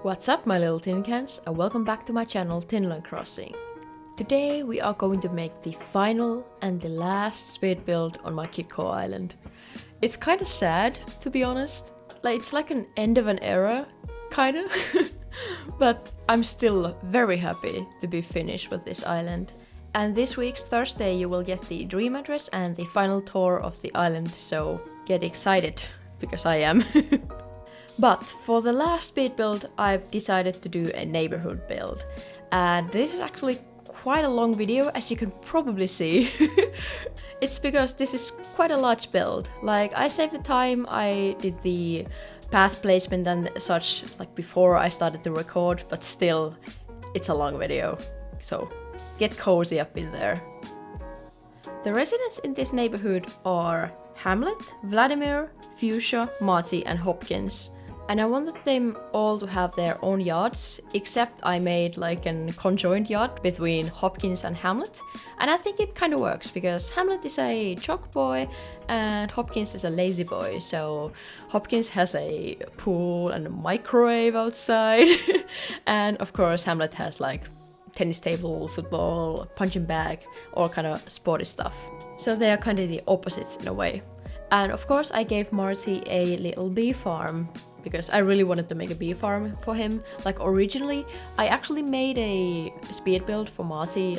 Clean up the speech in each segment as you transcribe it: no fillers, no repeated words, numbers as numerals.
What's up, my little tin cans, and welcome back to my channel Tinland Crossing. Today we are going to make the final and the last speed build on my Kidcore island. It's kinda sad, to be honest. It's like an end of an era, kinda. But I'm still very happy to be finished with this island. And this week's Thursday you will get the dream address and the final tour of the island, so get excited, because I am. But for the last speed build, I've decided to do a neighborhood build. And this is actually quite a long video, as you can probably see. It's because this is quite a large build. I saved the time, I did the path placement and such before I started to record, but still, it's a long video. So get cozy up in there. The residents in this neighborhood are Hamlet, Vladimir, Fuchsia, Marty and Hopkins. And I wanted them all to have their own yards, except I made a conjoined yard between Hopkins and Hamlet. And I think it kind of works, because Hamlet is a chalk boy and Hopkins is a lazy boy. So Hopkins has a pool and a microwave outside. And of course Hamlet has tennis table, football, punching bag, all kind of sporty stuff. So they are kind of the opposites in a way. And of course I gave Marty a little bee farm, because I really wanted to make a bee farm for him. Originally, I actually made a speed build for Marty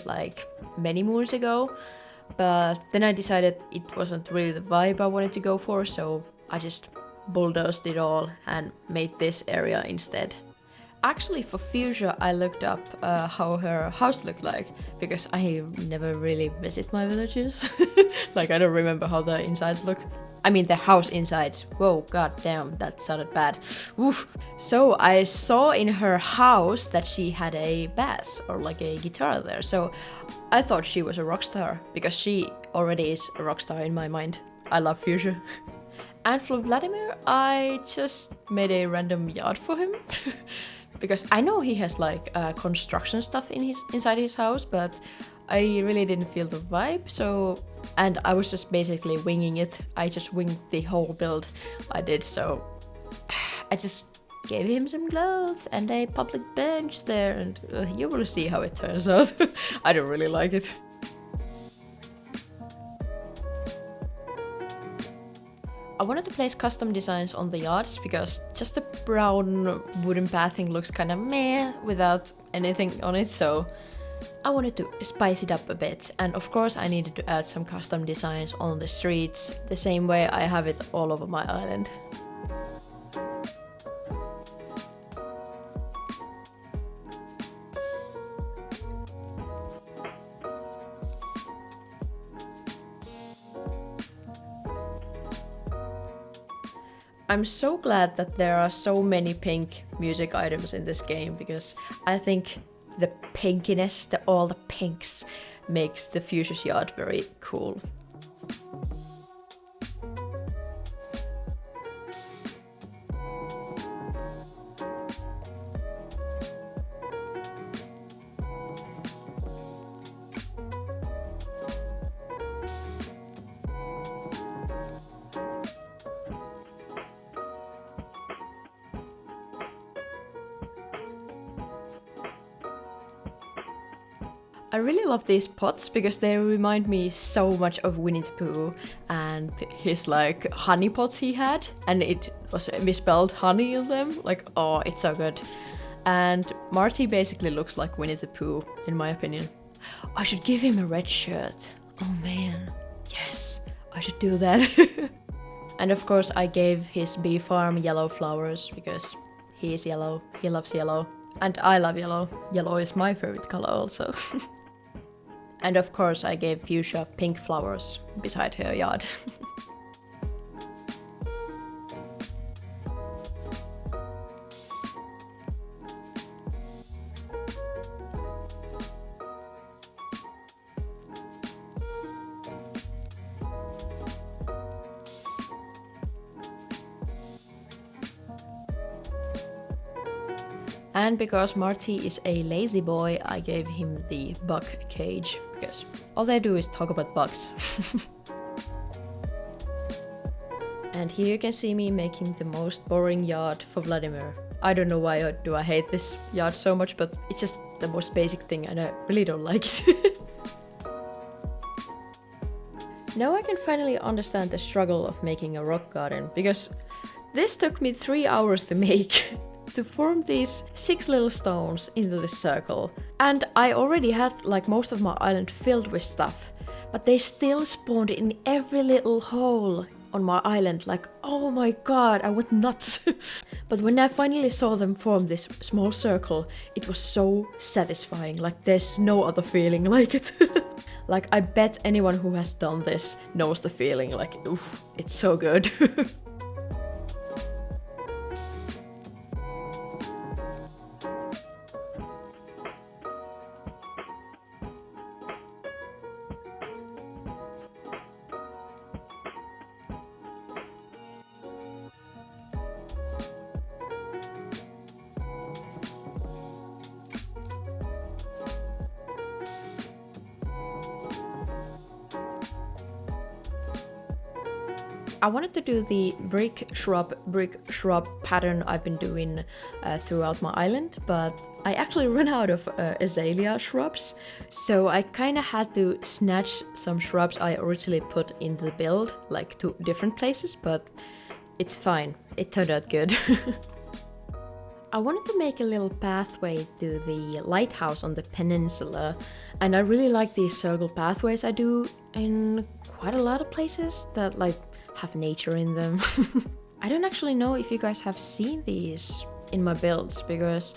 many moons ago, but then I decided it wasn't really the vibe I wanted to go for, so I just bulldozed it all and made this area instead. Actually, for Fuchsia, I looked up how her house looked like, because I never really visit my villages. I don't remember how the insides look. I mean the house insides. Whoa, god damn, that sounded bad. Oof. So I saw in her house that she had a bass or a guitar there. So I thought she was a rock star, because she already is a rock star in my mind. I love Fuchsia. And for Vladimir, I just made a random yard for him. Because I know he has construction stuff inside his house, but I really didn't feel the vibe, and I was just basically winging it. I just winged the whole build I did, so I just gave him some clothes and a public bench there, and you will see how it turns out. I don't really like it. I wanted to place custom designs on the yards, because just the brown wooden pathing looks kinda meh without anything on it, so I wanted to spice it up a bit. And of course I needed to add some custom designs on the streets, the same way I have it all over my island. I'm so glad that there are so many pink music items in this game, because I think the pinkiness, all the pinks, makes the Fuchsia's yard very cool. I really love these pots, because they remind me so much of Winnie the Pooh and his honey pots he had, and it was misspelled honey in them. Oh, it's so good. And Marty basically looks like Winnie the Pooh, in my opinion. I should give him a red shirt. Oh man, yes, I should do that. And of course I gave his bee farm yellow flowers, because he is yellow, he loves yellow, and I love yellow. Yellow is my favorite color also. And of course I gave Fuchsia pink flowers beside her yard. And because Marty is a lazy boy, I gave him the bug cage, because all they do is talk about bugs. And here you can see me making the most boring yard for Vladimir. I don't know why do I hate this yard so much, but it's just the most basic thing and I really don't like it. Now I can finally understand the struggle of making a rock garden, because this took me 3 hours to make. To form these 6 little stones into this circle. And I already had like most of my island filled with stuff, but they still spawned in every little hole on my island. Like, oh my god, I went nuts. But when I finally saw them form this small circle, it was so satisfying. Like, there's no other feeling like it. Like, I bet anyone who has done this knows the feeling. Like, oof, it's so good. I wanted to do the brick shrub pattern I've been doing throughout my island, but I actually ran out of azalea shrubs, so I kinda had to snatch some shrubs I originally put in the build, like to different places, but it's fine. It turned out good. I wanted to make a little pathway to the lighthouse on the peninsula, and I really like these circle pathways I do in quite a lot of places that like have nature in them. I don't actually know if you guys have seen these in my builds, because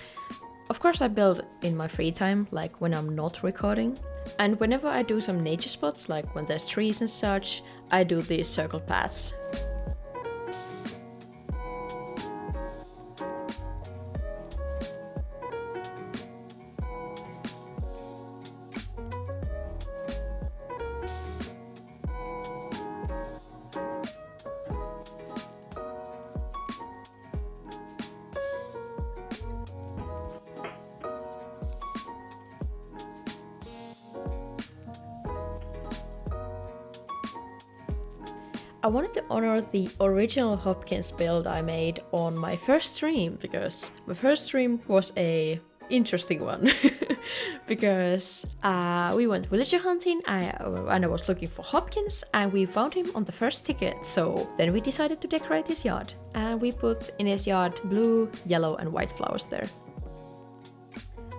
of course I build in my free time, like when I'm not recording. And whenever I do some nature spots, like when there's trees and such, I do these circle paths. I wanted to honor the original Hopkins build I made on my first stream, because my first stream was a interesting one. Because we went villager hunting and I was looking for Hopkins and we found him on the first ticket. So then we decided to decorate his yard and we put in his yard blue, yellow and white flowers there.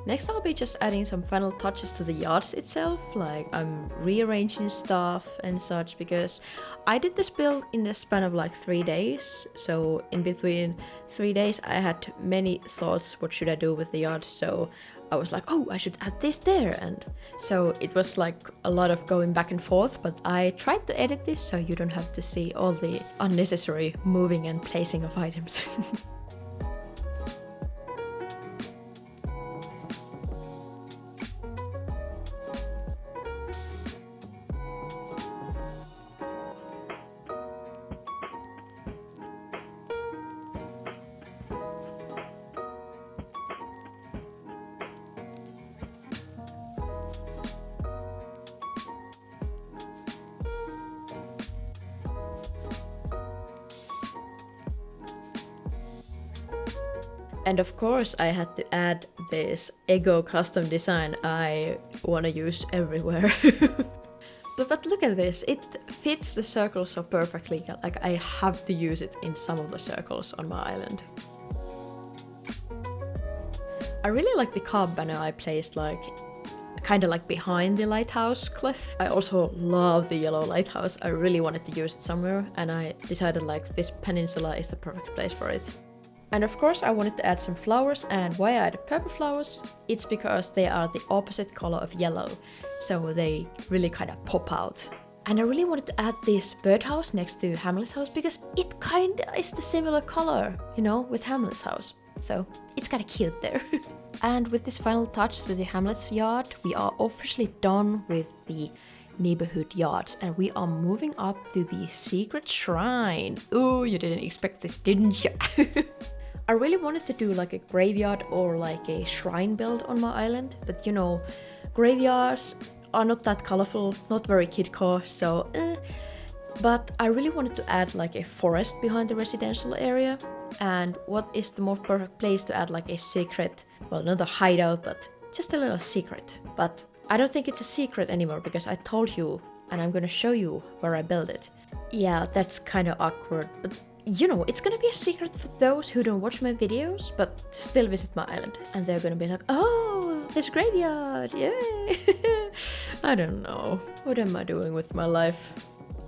Next I'll be just adding some final touches to the yards itself, like I'm rearranging stuff and such, because I did this build in the span of like 3 days, so in between 3 days I had many thoughts what should I do with the yard, so I was like, oh, I should add this there, and so it was like a lot of going back and forth, but I tried to edit this so you don't have to see all the unnecessary moving and placing of items. And of course I had to add this Ego custom design I wanna use everywhere. But look at this, it fits the circle so perfectly, like I have to use it in some of the circles on my island. I really like the carved banner I placed like kinda like behind the lighthouse cliff. I also love the yellow lighthouse, I really wanted to use it somewhere and I decided like this peninsula is the perfect place for it. And of course I wanted to add some flowers, and why I added purple flowers, it's because they are the opposite color of yellow, so they really kind of pop out. And I really wanted to add this birdhouse next to Hamlet's house because it kind of is the similar color, you know, with Hamlet's house. So it's kind of cute there. And with this final touch to the Hamlet's yard, we are officially done with the neighborhood yards and we are moving up to the secret shrine. Ooh, you didn't expect this, didn't you? I really wanted to do like a graveyard or like a shrine build on my island, but you know, graveyards are not that colorful, not very kidcore, so But I really wanted to add like a forest behind the residential area. And what is the more perfect place to add like a secret, well, not a hideout, but just a little secret. But I don't think it's a secret anymore because I told you and I'm gonna show you where I built it. Yeah, that's kind of awkward, but you know, it's gonna be a secret for those who don't watch my videos but still visit my island. And they're gonna be like, oh, this graveyard, yay! I don't know. What am I doing with my life?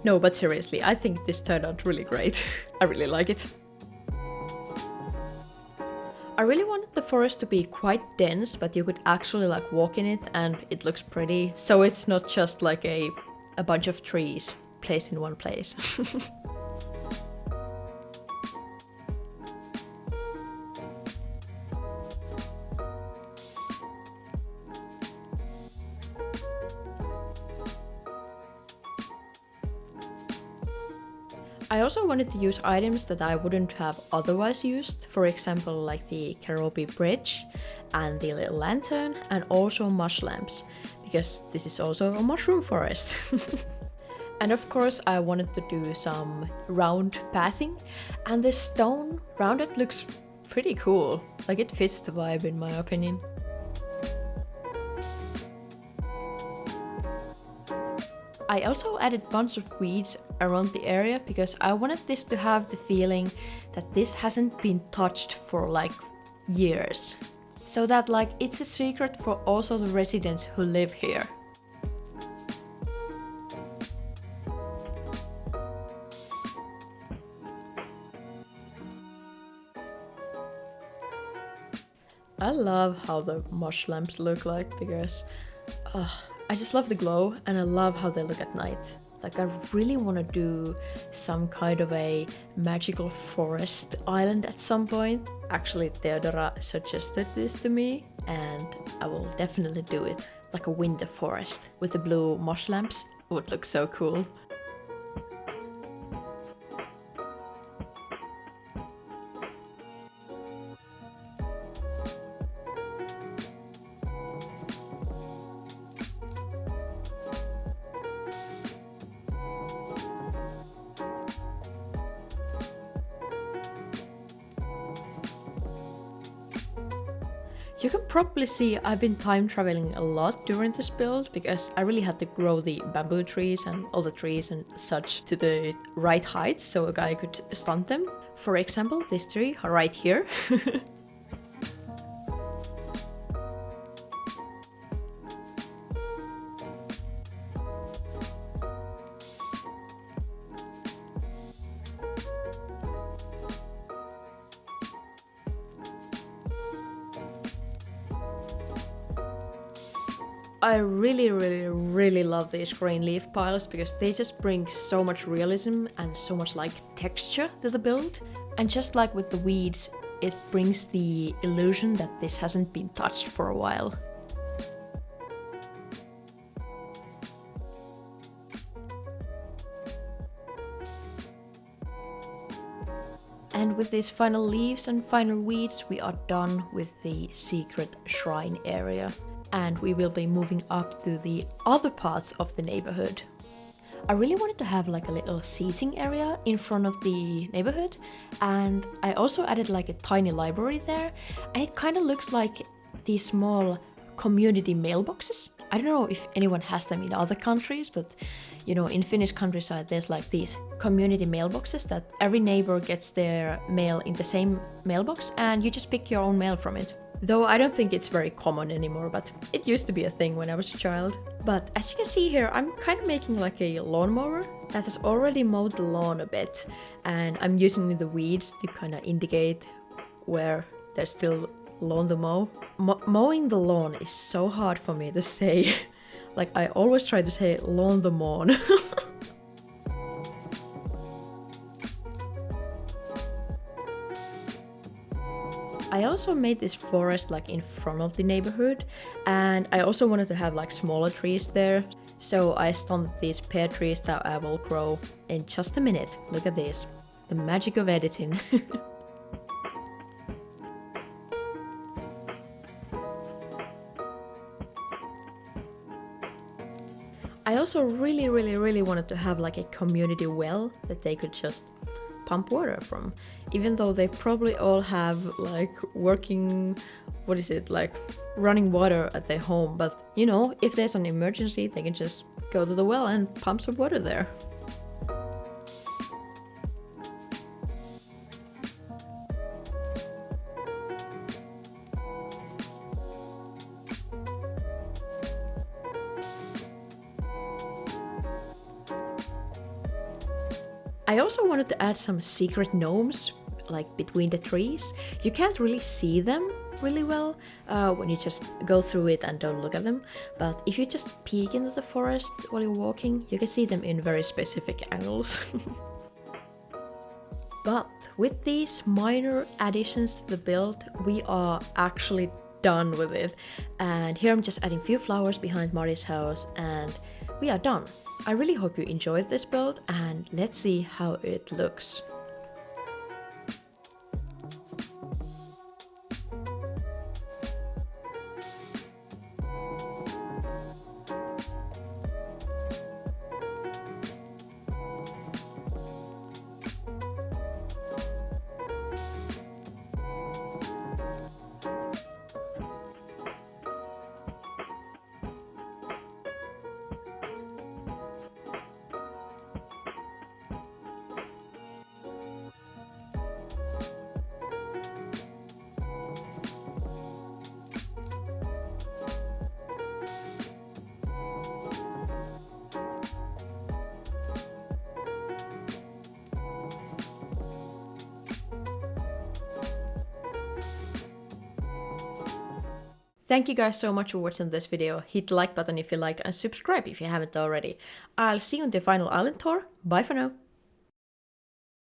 No, but seriously, I think this turned out really great. I really like it. I really wanted the forest to be quite dense, but you could actually like walk in it and it looks pretty. So it's not just like a bunch of trees placed in one place. I also wanted to use items that I wouldn't have otherwise used, for example like the Keropi bridge and the little lantern and also mush lamps, because this is also a mushroom forest. And of course I wanted to do some round pathing, and this stone rounded looks pretty cool, like it fits the vibe in my opinion. I also added a bunch of weeds around the area because I wanted this to have the feeling that this hasn't been touched for like years. So that like it's a secret for also the residents who live here. I love how the mush lamps look like because I just love the glow and I love how they look at night. Like I really want to do some kind of a magical forest island at some point. Actually, Theodora suggested this to me and I will definitely do it. Like a winter forest with the blue mush lamps. It would look so cool. You can probably see I've been time traveling a lot during this build because I really had to grow the bamboo trees and all the trees and such to the right height so a guy could stunt them. For example, this tree right here. I really love these green leaf piles because they just bring so much realism and so much like texture to the build. And just like with the weeds, it brings the illusion that this hasn't been touched for a while. And with these final leaves and final weeds, we are done with the secret shrine area. And we will be moving up to the other parts of the neighborhood. I really wanted to have like a little seating area in front of the neighborhood, and I also added like a tiny library there, and it kind of looks like these small community mailboxes. I don't know if anyone has them in other countries, but you know, in Finnish countryside there's like these community mailboxes that every neighbor gets their mail in the same mailbox and you just pick your own mail from it. Though I don't think it's very common anymore, but it used to be a thing when I was a child. But as you can see here, I'm kind of making like a lawnmower that has already mowed the lawn a bit. And I'm using the weeds to kind of indicate where there's still lawn to mow. Mowing the lawn is so hard for me to say. Like I always try to say lawn the mown. I also made this forest like in front of the neighborhood, and I also wanted to have like smaller trees there. So I stunted these pear trees that I will grow in just a minute. Look at this. The magic of editing. I also really wanted to have like a community well that they could just pump water from, even though they probably all have like working, what is it, like running water at their home, but you know, if there's an emergency they can just go to the well and pump some water there. I also wanted to add some secret gnomes, like between the trees. You can't really see them really well when you just go through it and don't look at them, but if you just peek into the forest while you're walking, you can see them in very specific angles. But with these minor additions to the build, we are actually done with it. And here I'm just adding a few flowers behind Marty's house and we are done. I really hope you enjoyed this build and let's see how it looks. Thank you guys so much for watching this video. Hit the like button if you liked and subscribe if you haven't already. I'll see you on the final island tour. Bye for now.